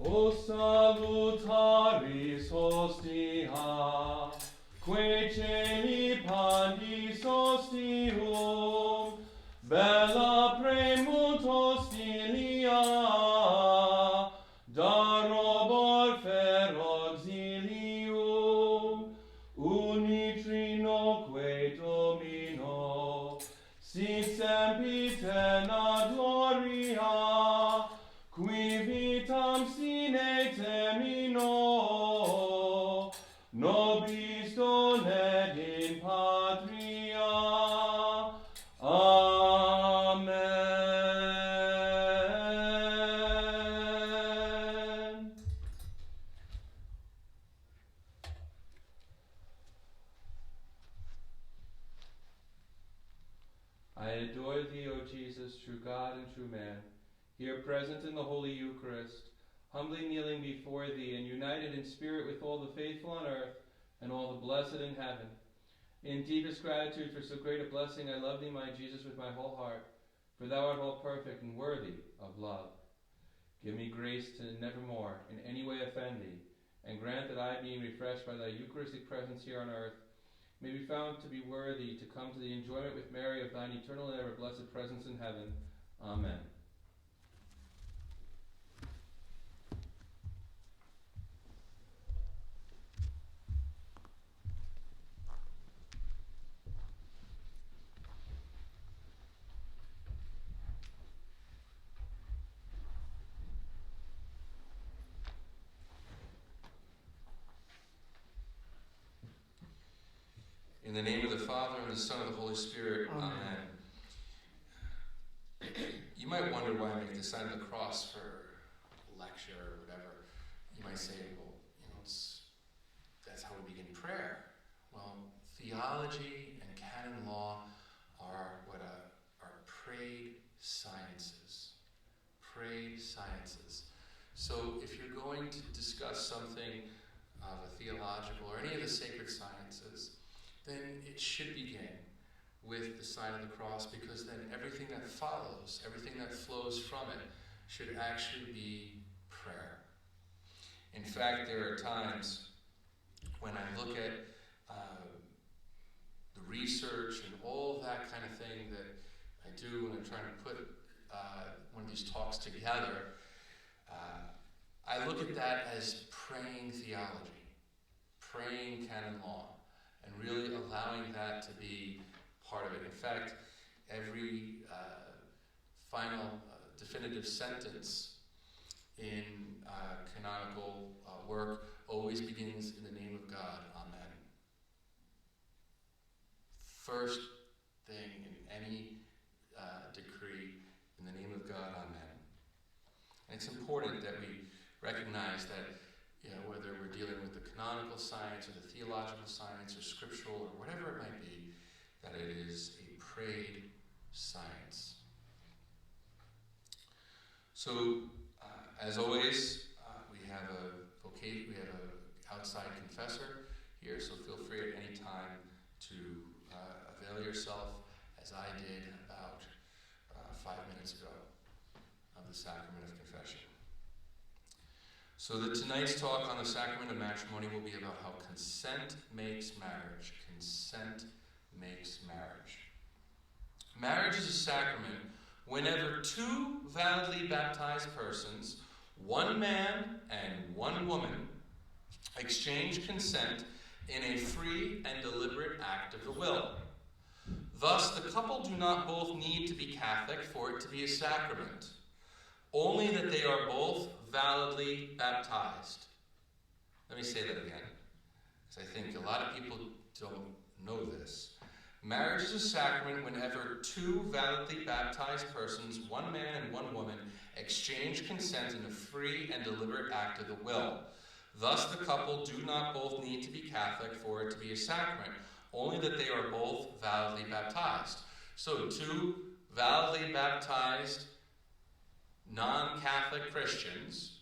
O salutaris hostia, que celi pandis hostium, bella premunt hostilia, darobor fer auxilium, unitrinoque Domino, sic sempiterna gloria, qui vitam sine termino, nobis donet in patria. Amen. I adore thee, O Jesus, true God and true man, here present in the Holy Eucharist, humbly kneeling before thee and united in spirit with all the faithful on earth and all the blessed in heaven. In deepest gratitude for so great a blessing, I love thee, my Jesus, with my whole heart, for thou art all perfect and worthy of love. Give me grace to nevermore in any way offend thee, and grant that I, being refreshed by thy Eucharistic presence here on earth, may be found to be worthy to come to the enjoyment with Mary of thine eternal and ever blessed presence in heaven. Amen. In the name of the Father, and the Son, and the Holy Spirit. Amen. You might wonder why I make the sign of the cross for a lecture or whatever. You might say, well, that's how we begin prayer. Well, theology and canon law are are prayed sciences. Prayed sciences. So if you're going to discuss something of a theological or any of the sacred sciences, then it should begin with the sign of the cross, because then everything that follows, everything that flows from it, should actually be prayer. In fact, there are times when I look at the research and all of that kind of thing that I do when I'm trying to put one of these talks together, I look at that as praying theology, praying canon law, and really allowing that to be part of it. In fact, every final definitive sentence in canonical work always begins in the name of God. Amen. First thing in any decree, in the name of God. Amen. And it's important that we recognize that whether we're dealing with the canonical science or the theological science or scriptural or whatever it might be, that it is a prayed science. So, as always, we have an outside confessor here, so feel free at any time to avail yourself, as I did about 5 minutes ago, of the Sacrament of Confession. So that tonight's talk on the Sacrament of Matrimony will be about how consent makes marriage. Consent makes marriage. Marriage is a sacrament whenever two validly baptized persons, one man and one woman, exchange consent in a free and deliberate act of the will. Thus, the couple do not both need to be Catholic for it to be a sacrament, only that they are both validly baptized. Let me say that again, because I think a lot of people don't know this. Marriage is a sacrament whenever two validly baptized persons, one man and one woman, exchange consent in a free and deliberate act of the will. Thus, the couple do not both need to be Catholic for it to be a sacrament, only that they are both validly baptized. So, two validly baptized non-Catholic Christians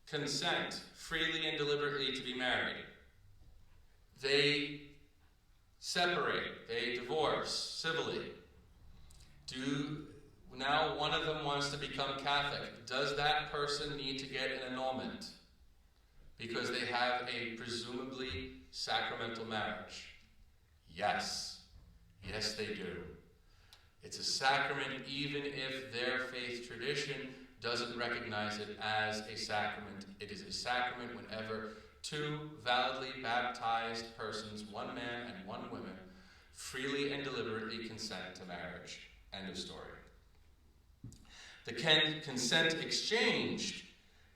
consent freely and deliberately to be married. They separate, they divorce civilly, do now one of them wants to become Catholic. Does that person need to get an annulment because they have a presumably sacramental marriage? Yes. Yes, they do. It's a sacrament even if their faith tradition doesn't recognize it as a sacrament. It is a sacrament whenever two validly baptized persons, one man and one woman, freely and deliberately consent to marriage. End of story. The consent exchanged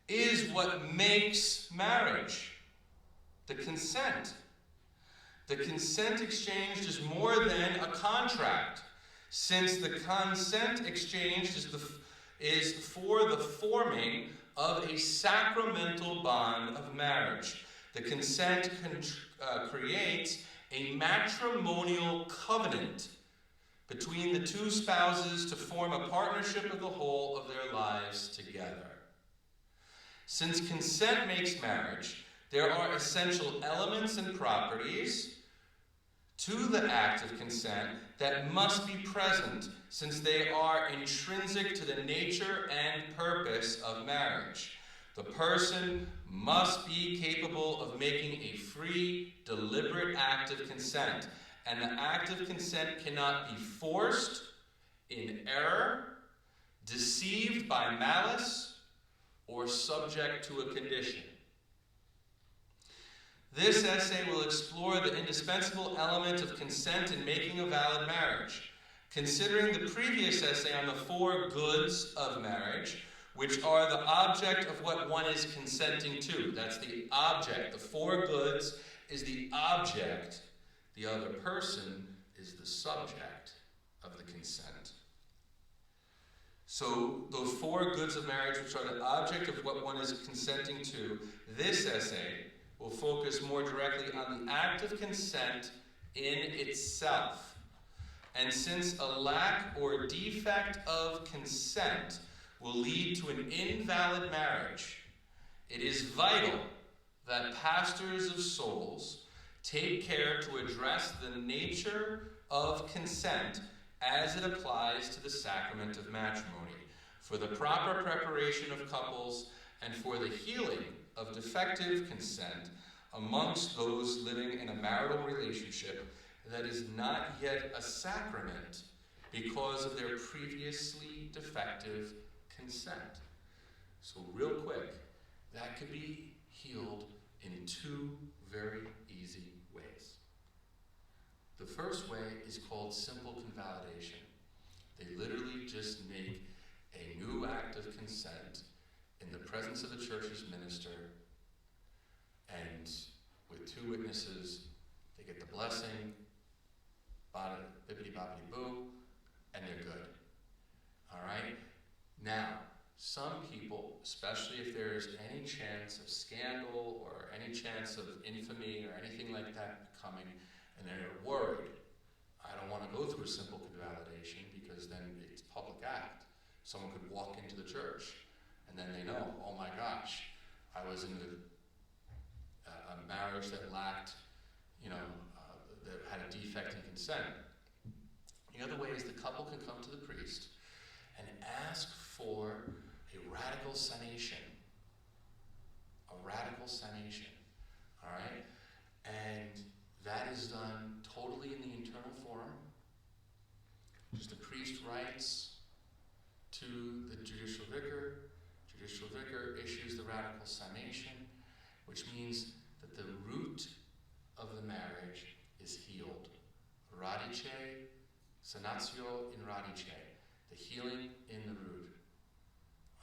is what makes marriage. The consent. The consent exchanged is more than a contract, since the consent exchanged is for the forming of a sacramental bond of marriage. The consent creates a matrimonial covenant between the two spouses to form a partnership of the whole of their lives together. Since consent makes marriage, there are essential elements and properties to the act of consent that must be present, since they are intrinsic to the nature and purpose of marriage. The person must be capable of making a free, deliberate act of consent, and the act of consent cannot be forced, in error, deceived by malice, or subject to a condition. This essay will explore the indispensable element of consent in making a valid marriage. Considering the previous essay on the 4 goods of marriage, which are the object of what one is consenting to. That's the object. The 4 goods is the object. The other person is the subject of the consent. So those 4 goods of marriage, which are the object of what one is consenting to, this essay will focus more directly on the act of consent in itself. And since a lack or defect of consent will lead to an invalid marriage, it is vital that pastors of souls take care to address the nature of consent as it applies to the sacrament of matrimony, for the proper preparation of couples and for the healing of defective consent amongst those living in a marital relationship that is not yet a sacrament because of their previously defective consent. So real quick, that could be healed in 2 very easy ways. The first way is called simple convalidation. They literally just make a new act of consent in the presence of the church's minister, and with 2 witnesses, they get the blessing, bippity-boppity-boo, and they're good. All right? Now, some people, especially if there is any chance of scandal or any chance of infamy or anything like that coming, and they're worried, I don't want to go through a simple convalidation because then it's a public act. Someone could walk into the church, and then they know, oh my gosh, I was in a marriage that lacked, that had a defect in consent. The other way is the couple can come to the priest and ask for a radical sanation. A radical sanation. All right? And that is done totally in the internal forum. Just the priest writes to the judicial vicar. Judicial vicar issues the radical sanation, which means that the root of the marriage is healed. Radice, sanatio in radice. The healing in the root.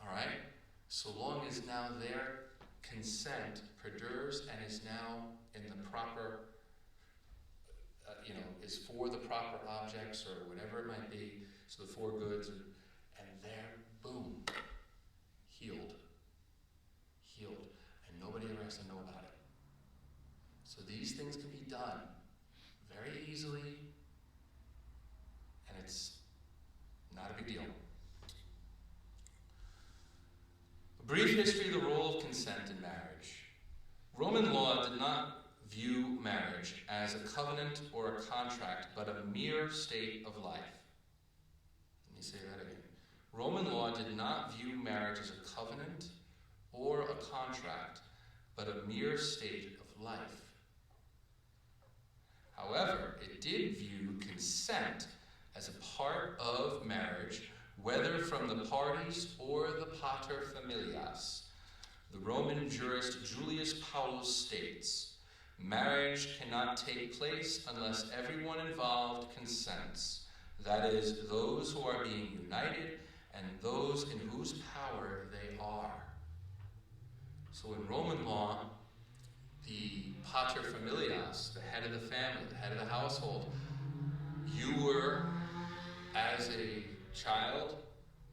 All right? So long as now their consent perdures and is now in the proper, is for the proper objects or whatever it might be, so the 4 goods, and there, boom, healed. Healed. And nobody ever has to know about it. So these things can be done very easily, and it's not a big deal. A brief history of the role of consent in marriage. Roman law did not view marriage as a covenant or a contract, but a mere state of life. Let me say that again. Roman law did not view marriage as a covenant or a contract, but a mere state of life. However, it did view consent as a part of marriage, whether from the parties or the pater familias. The Roman jurist Julius Paulus states, "Marriage cannot take place unless everyone involved consents, that is, those who are being united and those in whose power they are." So in Roman law, the pater familias, the head of the family, the head of the household, you were, as a child,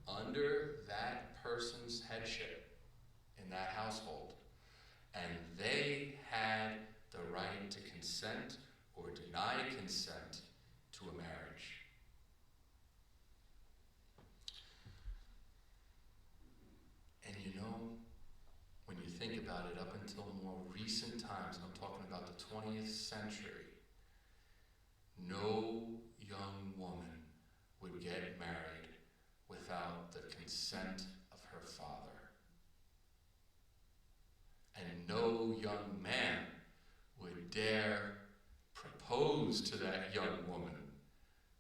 under that person's headship in that household. And they had the right to consent or deny consent to a marriage. And you know, when you think about it, up until more recent times, I'm talking about the 20th century, no young woman would get married without the consent of her father. And no young man would dare propose to that young woman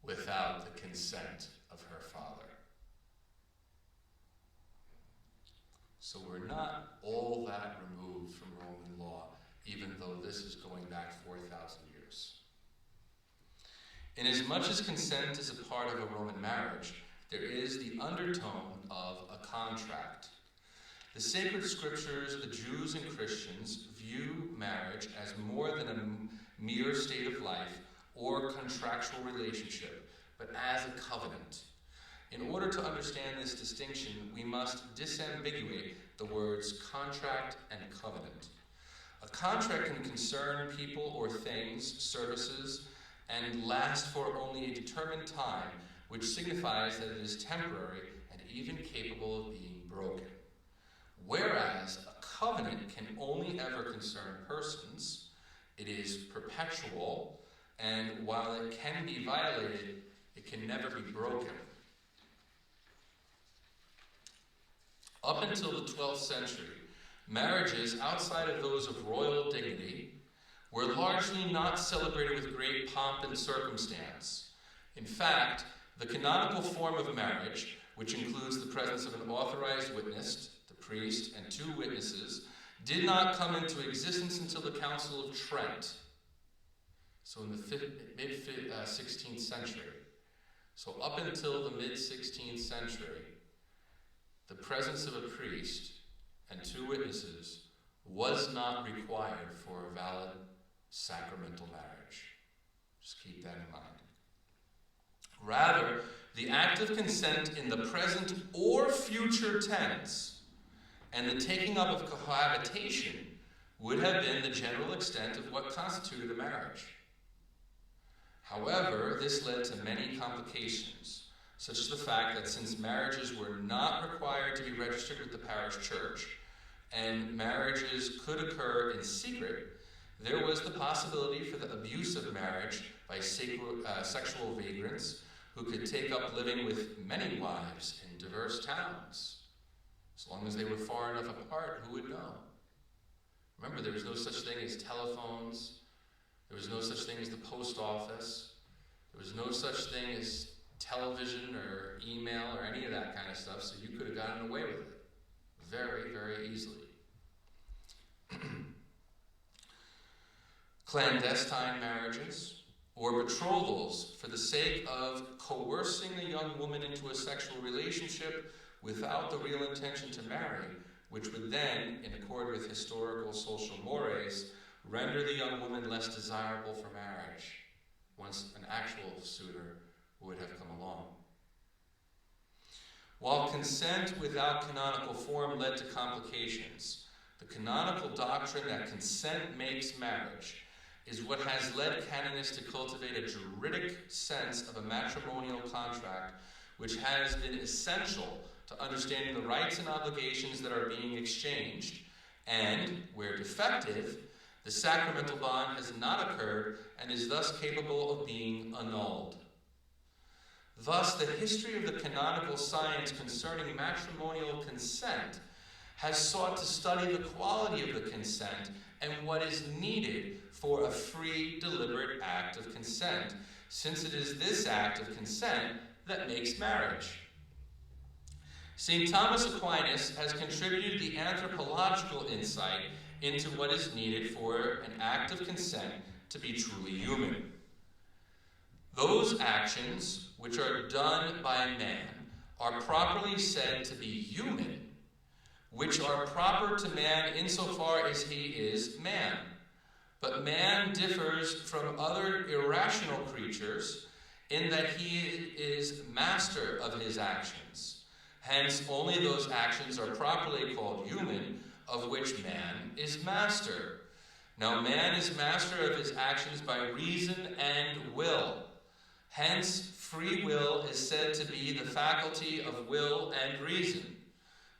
without the consent of her father. So we're not all that removed from Roman law, even though this is going back 4,000 years. Inasmuch as consent is a part of a Roman marriage, there is the undertone of a contract. The sacred scriptures, the Jews and Christians, view marriage as more than a mere state of life or contractual relationship, but as a covenant. In order to understand this distinction, we must disambiguate the words contract and covenant. A contract can concern people or things, services, and last for only a determined time, which signifies that it is temporary and even capable of being broken. Whereas a covenant can only ever concern persons, it is perpetual, and while it can be violated, it can never be broken. Up until the 12th century, marriages outside of those of royal dignity were largely not celebrated with great pomp and circumstance. In fact, the canonical form of marriage, which includes the presence of an authorized witness, the priest, and 2 witnesses, did not come into existence until the Council of Trent, so in the mid-16th century. So up until the mid-16th century, the presence of a priest and 2 witnesses was not required for a valid sacramental marriage. Just keep that in mind. Rather, the act of consent in the present or future tense and the taking up of cohabitation would have been the general extent of what constituted a marriage. However, this led to many complications, such as the fact that since marriages were not required to be registered with the parish church, and marriages could occur in secret, there was the possibility for the abuse of marriage by sexual vagrants who could take up living with many wives in diverse towns. As long as they were far enough apart, who would know? Remember, there was no such thing as telephones. There was no such thing as the post office. There was no such thing as television or email or any of that kind of stuff, so you could have gotten away with it very, very easily. Clandestine marriages or betrothals for the sake of coercing a young woman into a sexual relationship without the real intention to marry, which would then, in accord with historical social mores, render the young woman less desirable for marriage once an actual suitor would have come along. While consent without canonical form led to complications, the canonical doctrine that consent makes marriage is what has led canonists to cultivate a juridic sense of a matrimonial contract, which has been essential to understanding the rights and obligations that are being exchanged, and, where defective, the sacramental bond has not occurred and is thus capable of being annulled. Thus, the history of the canonical science concerning matrimonial consent has sought to study the quality of the consent and what is needed for a free, deliberate act of consent, since it is this act of consent that makes marriage. St. Thomas Aquinas has contributed the anthropological insight into what is needed for an act of consent to be truly human. Those actions which are done by man are properly said to be human, which are proper to man insofar as he is man. But man differs from other irrational creatures in that he is master of his actions. Hence, only those actions are properly called human, of which man is master. Now, man is master of his actions by reason and will. Hence, free will is said to be the faculty of will and reason.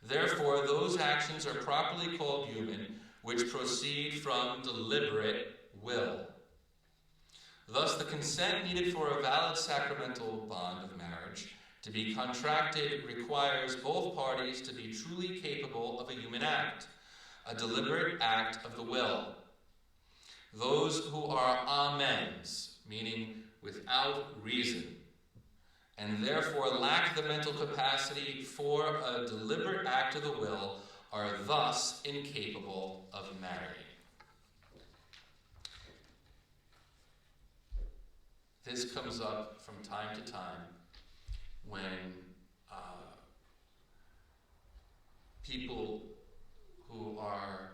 Therefore, those actions are properly called human, which proceed from deliberate will. Thus, the consent needed for a valid sacramental bond of marriage to be contracted requires both parties to be truly capable of a human act, a deliberate act of the will. Those who are amens, meaning without reason, and therefore lack the mental capacity for a deliberate act of the will, are thus incapable of marrying. This comes up from time to time when people who are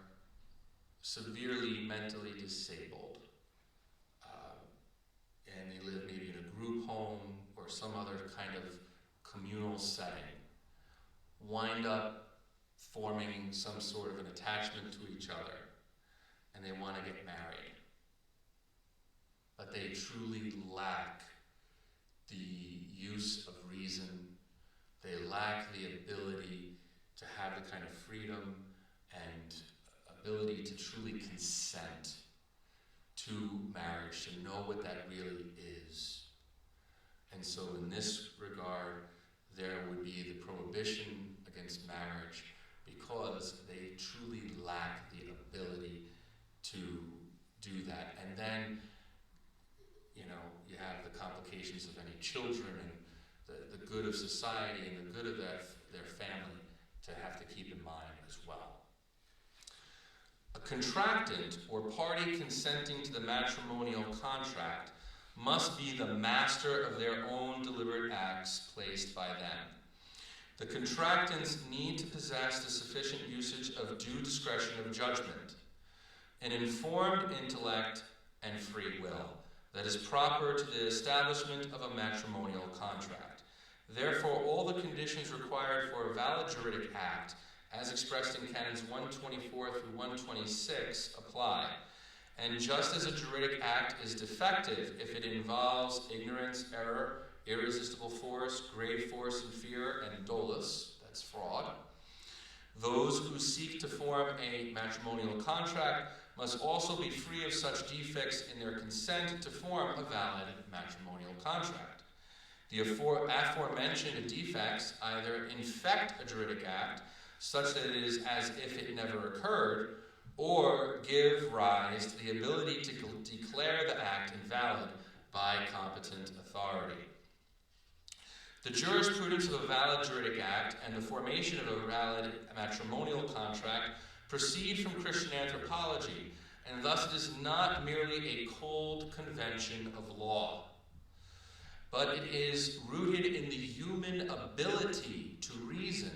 severely mentally disabled and they live maybe in a group home or some other kind of communal setting wind up forming some sort of an attachment to each other, and they want to get married. But they truly lack the use of reason. They lack the ability to have the kind of freedom and ability to truly consent to marriage, to know what that really is. And so in this regard, there would be the prohibition against marriage, because they truly lack the ability to do that. And then, you have the complications of any children and the good of society and the good of their family to have to keep in mind as well. A contractant or party consenting to the matrimonial contract must be the master of their own deliberate acts placed by them. The contractants need to possess the sufficient usage of due discretion of judgment, an informed intellect, and free will that is proper to the establishment of a matrimonial contract. Therefore, all the conditions required for a valid juridic act, as expressed in Canons 124 through 126, apply. And just as a juridic act is defective if it involves ignorance, error, irresistible force, grave force and fear, and dolus, that's fraud, those who seek to form a matrimonial contract must also be free of such defects in their consent to form a valid matrimonial contract. The aforementioned defects either infect a juridic act, such that it is as if it never occurred, or give rise to the ability to declare the act invalid by competent authority. The jurisprudence of a valid juridic act and the formation of a valid matrimonial contract proceed from Christian anthropology, and thus it is not merely a cold convention of law, but it is rooted in the human ability to reason,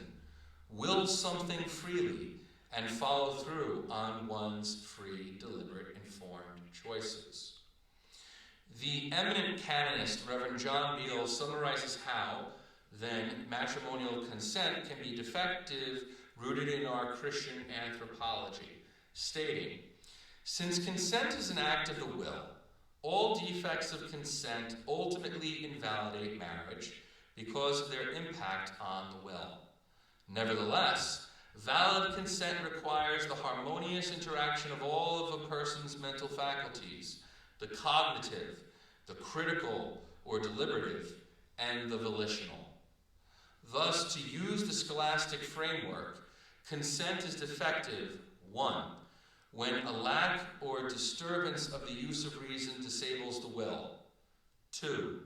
will something freely, and follow through on one's free, deliberate, informed choices. The eminent canonist, Reverend John Beale, summarizes how, then, matrimonial consent can be defective, rooted in our Christian anthropology, stating, "Since consent is an act of the will, all defects of consent ultimately invalidate marriage because of their impact on the will. Nevertheless, valid consent requires the harmonious interaction of all of a person's mental faculties, the cognitive, the critical or deliberative, and the volitional. Thus, to use the scholastic framework, consent is defective, 1, when a lack or disturbance of the use of reason disables the will. 2,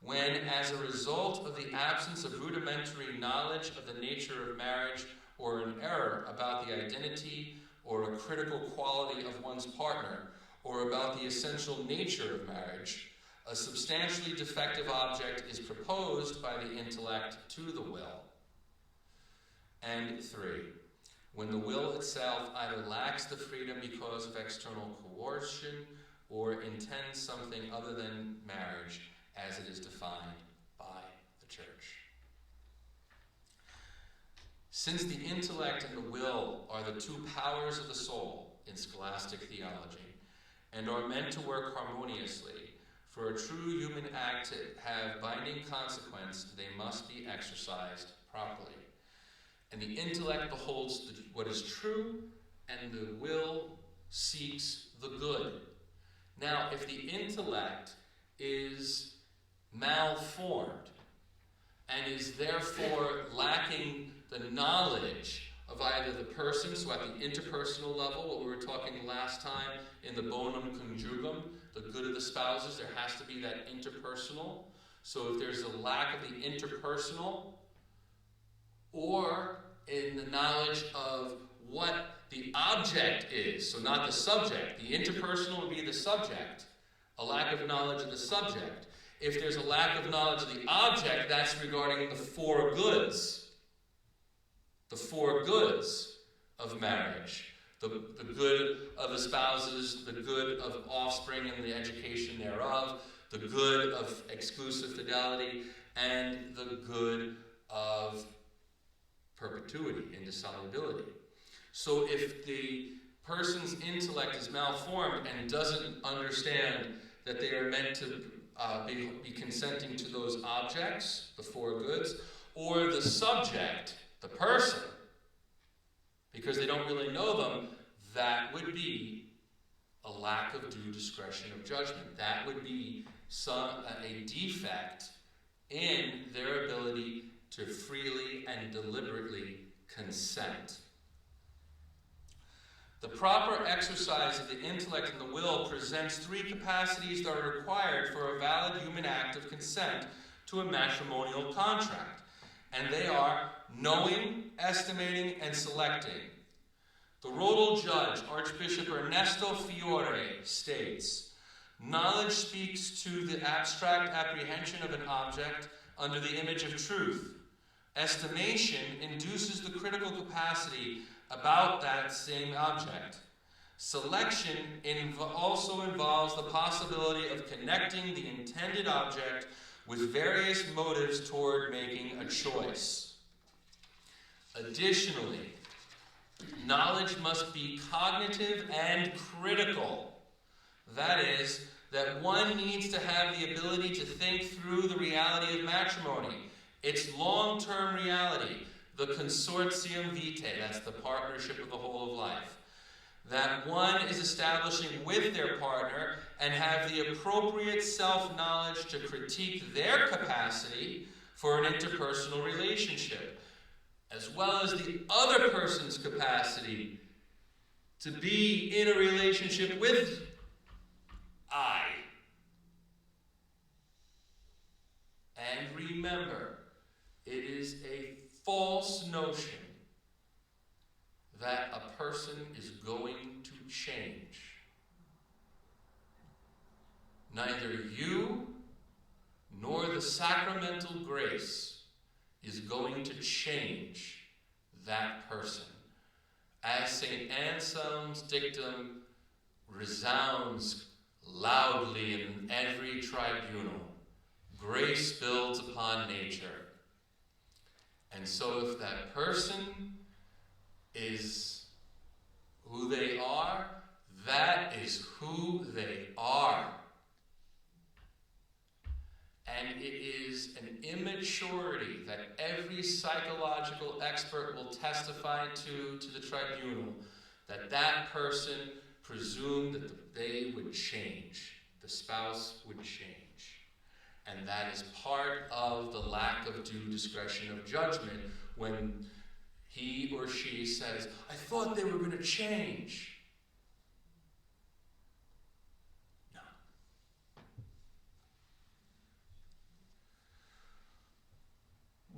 when, as a result of the absence of rudimentary knowledge of the nature of marriage or an error about the identity or a critical quality of one's partner or about the essential nature of marriage, a substantially defective object is proposed by the intellect to the will. And 3, when the will itself either lacks the freedom because of external coercion or intends something other than marriage as it is defined by the Church. Since the intellect and the will are the two powers of the soul in scholastic theology and are meant to work harmoniously, for a true human act to have binding consequence, they must be exercised properly. And the intellect beholds what is true, and the will seeks the good. Now, if the intellect is malformed and is therefore lacking the knowledge of either the person, so at the interpersonal level, what we were talking last time in the bonum conjugum, the good of the spouses, there has to be that interpersonal. So if there's a lack of the interpersonal, or in the knowledge of what the object is, so not the subject, the interpersonal would be the subject, a lack of knowledge of the subject. If there's a lack of knowledge of the object, that's regarding the four goods of marriage. The good of the spouses, the good of offspring and the education thereof, the good of exclusive fidelity, and the good of perpetuity, indissolubility. So if the person's intellect is malformed and doesn't understand that they are meant to be consenting to those objects, the four goods, or the subject, the person, because they don't really know them, that would be a lack of due discretion of judgment. That would be a defect in their ability to freely and deliberately consent. The proper exercise of the intellect and the will presents three capacities that are required for a valid human act of consent to a matrimonial contract. And they are knowing, estimating, and selecting. The Rodal judge, Archbishop Ernesto Fiore, states, knowledge speaks to the abstract apprehension of an object under the image of truth. Estimation induces the critical capacity about that same object. Selection also involves the possibility of connecting the intended object with various motives toward making a choice. Additionally, knowledge must be cognitive and critical. That is, that one needs to have the ability to think through the reality of matrimony, its long-term reality, the consortium vitae, that's the partnership of the whole of life. That one is establishing with their partner and have the appropriate self-knowledge to critique their capacity for an interpersonal relationship, as well as the other person's capacity to be in a relationship with I. And remember, it is a false notion that a person is going to change. Neither you nor the sacramental grace is going to change that person. As St. Anselm's dictum resounds loudly in every tribunal, grace builds upon nature. And so if that person is who they are, that is who they are. And it is an immaturity that every psychological expert will testify to the tribunal, that that person presumed that they would change, the spouse would change. And that is part of the lack of due discretion of judgment when he or she says, I thought they were going to change. No.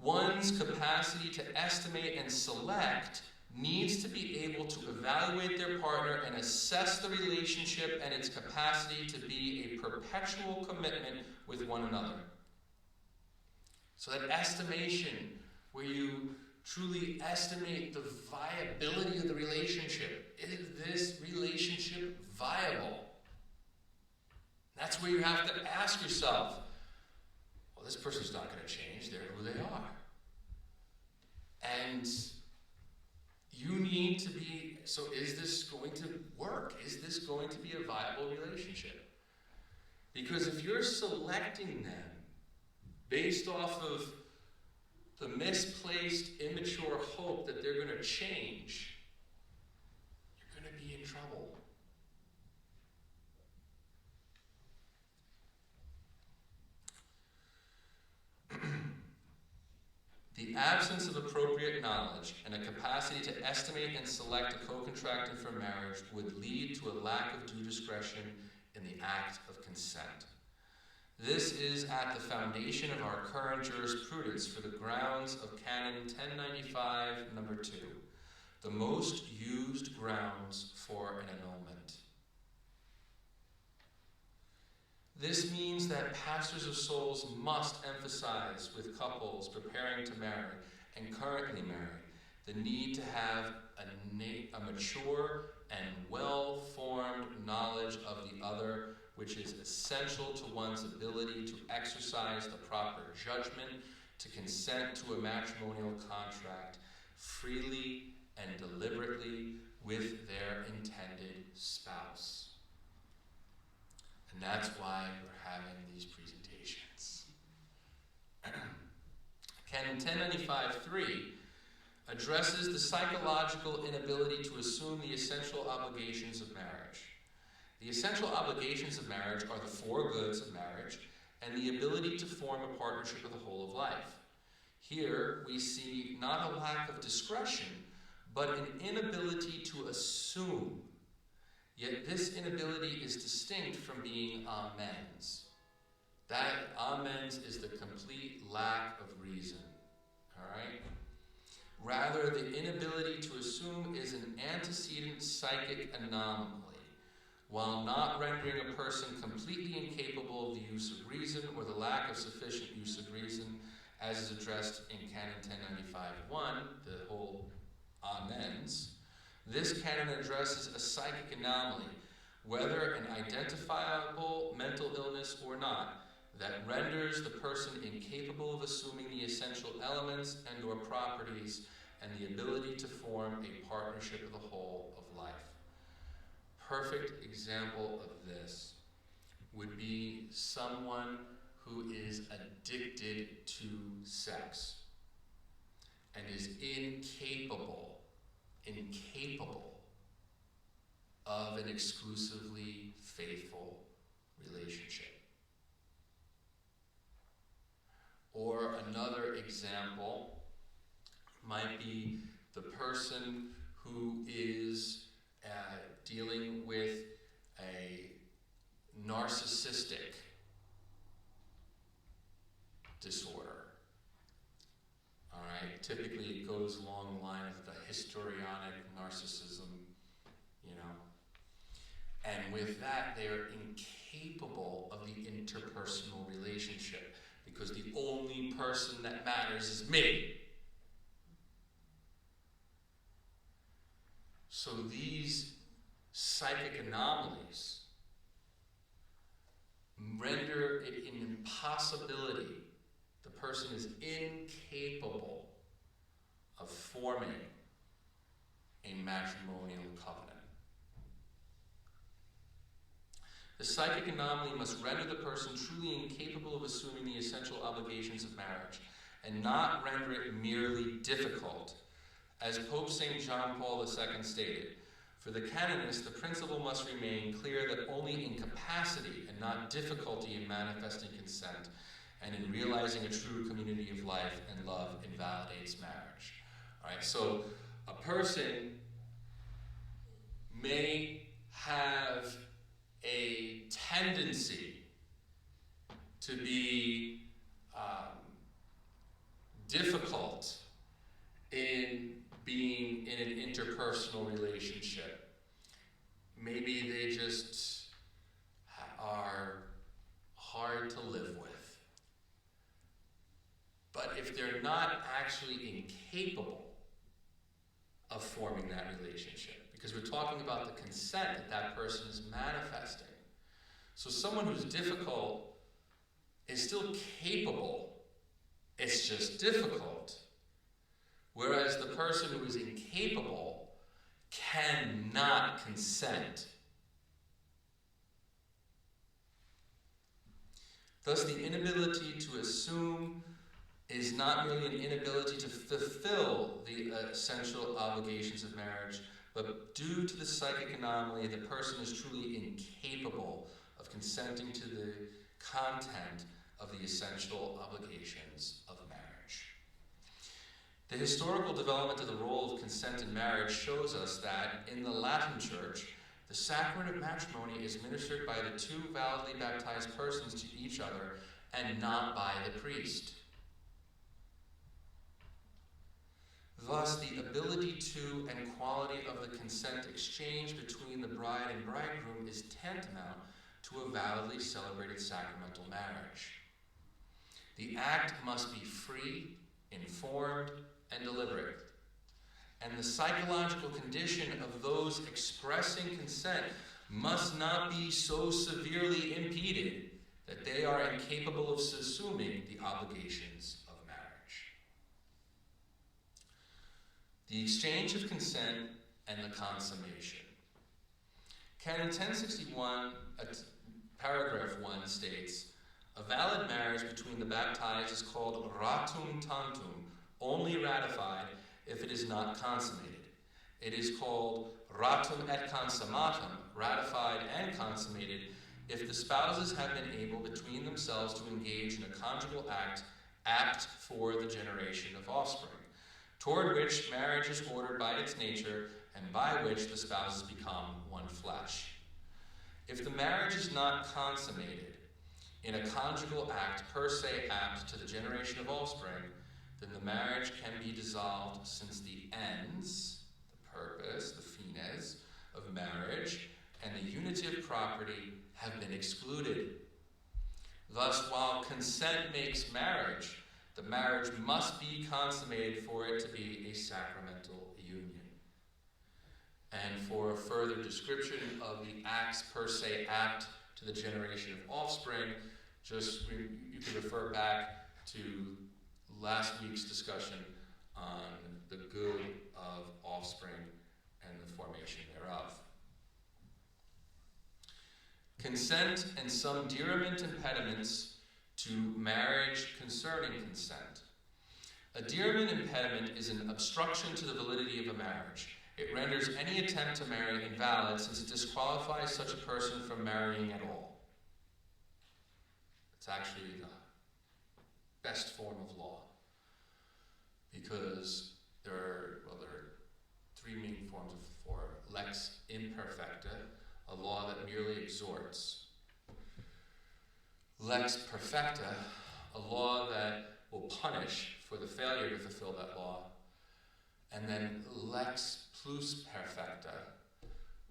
One's capacity to estimate and select needs to be able to evaluate their partner and assess the relationship and its capacity to be a perpetual commitment with one another. So that estimation, where you truly estimate the viability of the relationship. Is this relationship viable? That's where you have to ask yourself, well, this person's not going to change. They're who they are. And you need to be, so is this going to work? Is this going to be a viable relationship? Because if you're selecting them based off of the misplaced, immature hope that they're going to change, you're going to be in trouble. The absence of appropriate knowledge and a capacity to estimate and select a co-contractant for marriage would lead to a lack of due discretion in the act of consent. This is at the foundation of our current jurisprudence for the grounds of Canon 1095, number 2, the most used grounds for an annulment. This means that pastors of souls must emphasize with couples preparing to marry and currently marry the need to have a mature and well-formed knowledge of the other, which is essential to one's ability to exercise the proper judgment to consent to a matrimonial contract freely and deliberately with their intended spouse. And that's why we're having these presentations. Canon 1095.3 addresses the psychological inability to assume the essential obligations of marriage. The essential obligations of marriage are the 4 goods of marriage and the ability to form a partnership of the whole of life. Here we see not a lack of discretion, but an inability to assume. Yet this inability is distinct from being amens. That amens is the complete lack of reason. All right? Rather, the inability to assume is an antecedent psychic anomaly, while not rendering a person completely incapable of the use of reason or the lack of sufficient use of reason, as is addressed in Canon 1095.1, the whole amens. This canon addresses a psychic anomaly, whether an identifiable mental illness or not, that renders the person incapable of assuming the essential elements and or properties and the ability to form a partnership of the whole of life. Perfect example of this would be someone who is addicted to sex and is incapable of an exclusively faithful relationship. Or another example might be the person who is dealing with a narcissistic disorder. All right, typically it goes along the line of the histrionic narcissism, you know. And with that, they are incapable of the interpersonal relationship because the only person that matters is me. So these psychic anomalies render it an impossibility. The person is incapable of forming a matrimonial covenant. The psychic anomaly must render the person truly incapable of assuming the essential obligations of marriage and not render it merely difficult. As Pope St. John Paul II stated, for the canonist, the principle must remain clear that only incapacity and not difficulty in manifesting consent and in realizing a true community of life and love invalidates marriage. All right, so a person may have a tendency to be difficult in being in an interpersonal relationship. Maybe they just are hard to live with. But if they're not actually incapable of forming that relationship, because we're talking about the consent that person is manifesting. So someone who's difficult is still capable, it's just difficult. Whereas the person who is incapable cannot consent. Thus, the inability to assume is not merely an inability to fulfill the essential obligations of marriage, but due to the psychic anomaly, the person is truly incapable of consenting to the content of the essential obligations of marriage. The historical development of the role of consent in marriage shows us that in the Latin Church, the sacrament of matrimony is ministered by the two validly baptized persons to each other and not by the priest. Thus, the ability to and quality of the consent exchange between the bride and bridegroom is tantamount to a validly celebrated sacramental marriage. The act must be free, informed, and deliberate. And the psychological condition of those expressing consent must not be so severely impeded that they are incapable of assuming the obligations of marriage. The exchange of consent and the consummation. Canon 1061, paragraph 1 states, a valid marriage between the baptized is called ratum tantum, only ratified if it is not consummated. It is called ratum et consummatum, ratified and consummated, if the spouses have been able between themselves to engage in a conjugal act apt for the generation of offspring, toward which marriage is ordered by its nature and by which the spouses become one flesh. If the marriage is not consummated in a conjugal act per se apt to the generation of offspring, then the marriage can be dissolved, since the ends, the purpose, the fines of marriage, and the unity of property have been excluded. Thus, while consent makes marriage, the marriage must be consummated for it to be a sacramental union. And for a further description of the acts per se apt to the generation of offspring, you can refer back to last week's discussion on the good of offspring and the formation thereof. Consent and some diriment impediments to marriage concerning consent. A diriment impediment is an obstruction to the validity of a marriage. It renders any attempt to marry invalid, since it disqualifies such a person from marrying at all. It's actually the best form of law, because there are three main forms for lex imperfecta, a law that merely exhorts; lex perfecta, a law that will punish for the failure to fulfill that law; and then lex plus perfecta,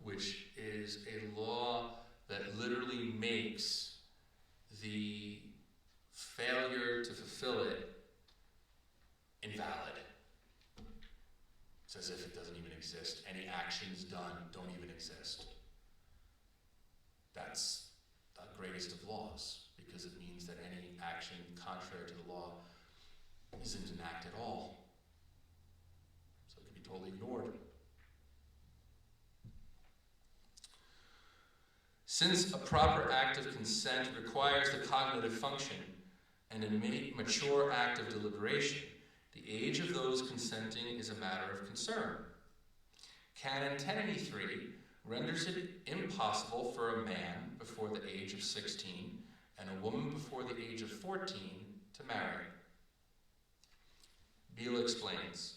which is a law that literally makes the failure to fulfill it invalid. It's as if it doesn't even exist. Any actions done don't even exist. That's the greatest of laws, because it means that any action contrary to the law isn't an act at all. So it can be totally ignored. Since a proper act of consent requires the cognitive function and a mature act of deliberation, the age of those consenting is a matter of concern. Canon 1083 renders it impossible for a man before the age of 16 and a woman before the age of 14 explains,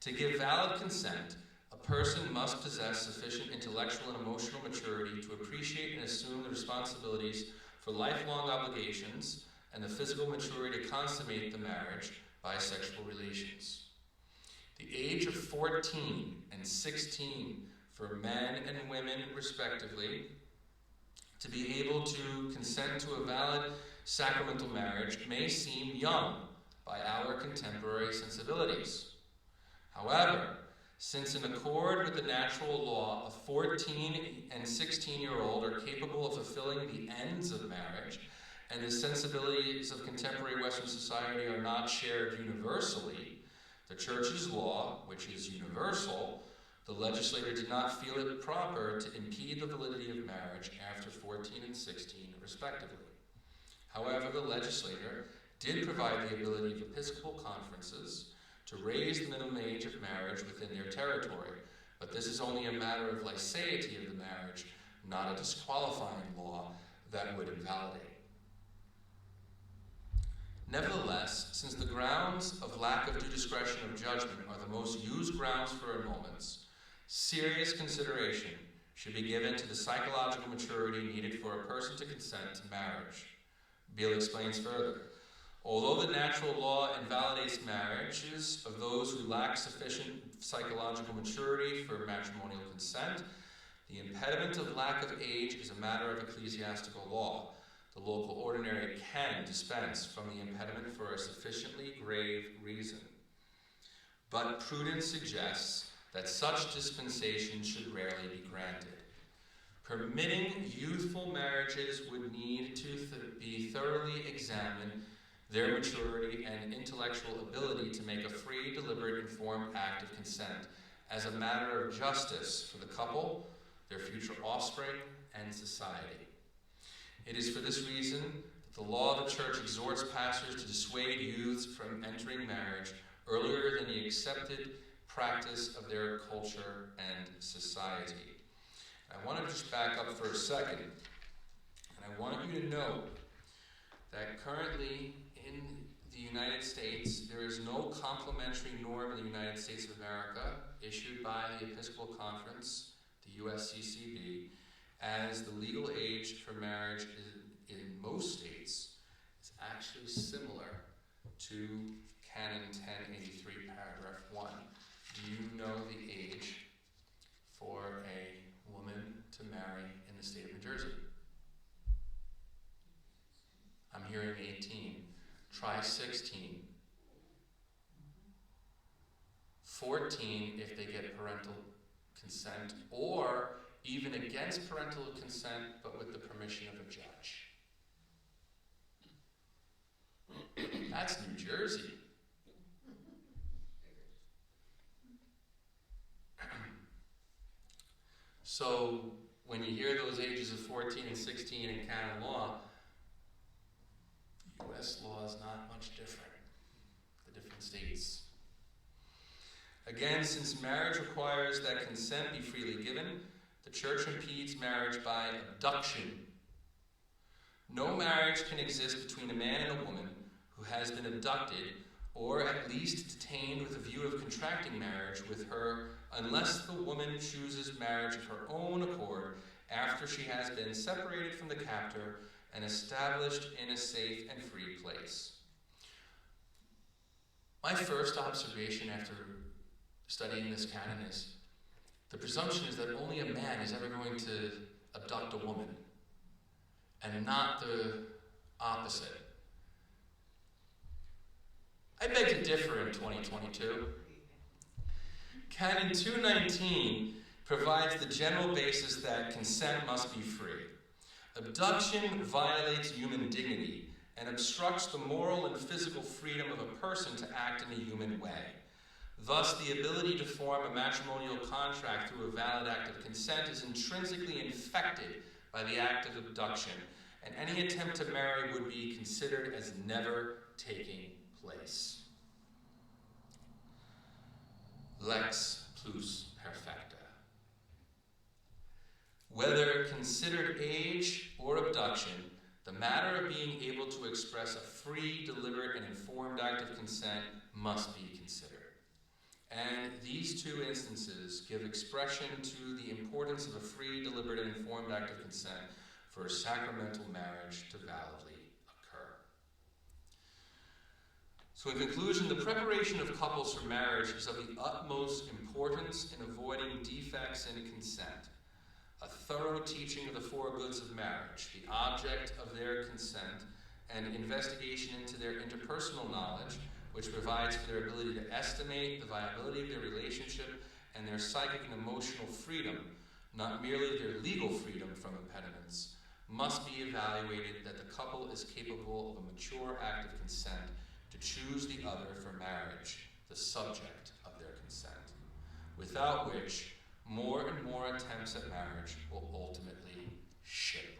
to give valid consent, a person must possess sufficient intellectual and emotional maturity to appreciate and assume the responsibilities for lifelong obligations and the physical maturity to consummate the marriage by sexual relations. The age of 14 and 16 for men and women, respectively, to be able to consent to a valid sacramental marriage may seem young by our contemporary sensibilities. However, since in accord with the natural law, a 14 and 16-year-old are capable of fulfilling the ends of marriage, and the sensibilities of contemporary Western society are not shared universally, the Church's law, which is universal, the legislator did not feel it proper to impede the validity of marriage after 14 and 16, respectively. However, the legislator did provide the ability of episcopal conferences to raise the minimum age of marriage within their territory, but this is only a matter of laicity of the marriage, not a disqualifying law that would invalidate. Nevertheless, since the grounds of lack of due discretion of judgment are the most used grounds for annulments, serious consideration should be given to the psychological maturity needed for a person to consent to marriage. Beale explains further. Although the natural law invalidates marriages of those who lack sufficient psychological maturity for matrimonial consent, the impediment of lack of age is a matter of ecclesiastical law. The local ordinary can dispense from the impediment for a sufficiently grave reason. But prudence suggests that such dispensation should rarely be granted. Permitting youthful marriages would need to be thoroughly examined their maturity and intellectual ability to make a free, deliberate, informed act of consent as a matter of justice for the couple, their future offspring, and society. It is for this reason that the law of the Church exhorts pastors to dissuade youths from entering marriage earlier than the accepted practice of their culture and society. I want to just back up for a second, and I want you to know that currently in the United States, there is no complementary norm in the United States of America issued by the Episcopal Conference, the USCCB, as the legal age for marriage in most states is actually similar to Canon 1083, paragraph 1. Do you know the age for a woman to marry in the state of New Jersey? I'm hearing 18. Try 16. 14 if they get parental consent, or even against parental consent, but with the permission of a judge. That's New Jersey. So when you hear those ages of 14 and 16 in canon law, U.S. law is not much different, the different states. Again, since marriage requires that consent be freely given, the Church impedes marriage by abduction. No marriage can exist between a man and a woman who has been abducted or at least detained with a view of contracting marriage with her unless the woman chooses marriage of her own accord after she has been separated from the captor and established in a safe and free place. My first observation after studying this canon is the presumption is that only a man is ever going to abduct a woman and not the opposite. I beg to differ in 2022. Canon 219 provides the general basis that consent must be free. Abduction violates human dignity and obstructs the moral and physical freedom of a person to act in a human way. Thus, the ability to form a matrimonial contract through a valid act of consent is intrinsically infected by the act of abduction, and any attempt to marry would be considered as never taking place. Lex plus perfecta. Whether considered age or abduction, the matter of being able to express a free, deliberate, and informed act of consent must be considered. And these two instances give expression to the importance of a free, deliberate, and informed act of consent for a sacramental marriage to validly occur. So in conclusion, the preparation of couples for marriage is of the utmost importance in avoiding defects in consent. A thorough teaching of the four goods of marriage, the object of their consent, and investigation into their interpersonal knowledge, which provides for their ability to estimate the viability of their relationship and their psychic and emotional freedom, not merely their legal freedom from impediments, must be evaluated that the couple is capable of a mature act of consent to choose the other for marriage, the subject of their consent, without which more and more attempts at marriage will ultimately shipwreck.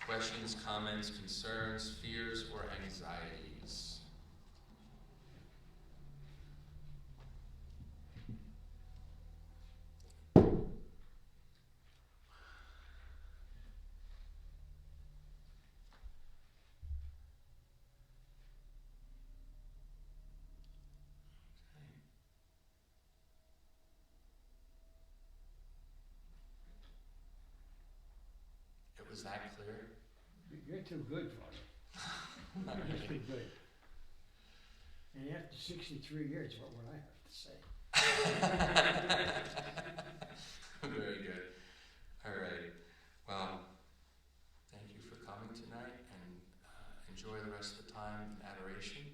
Questions, comments, concerns, fears, or anxieties? Was that clear? You're too good for me. Not You're really. too good. And after 63 years, what would I have to say? Very good. All right. Well, thank you for coming tonight, and enjoy the rest of the time in adoration.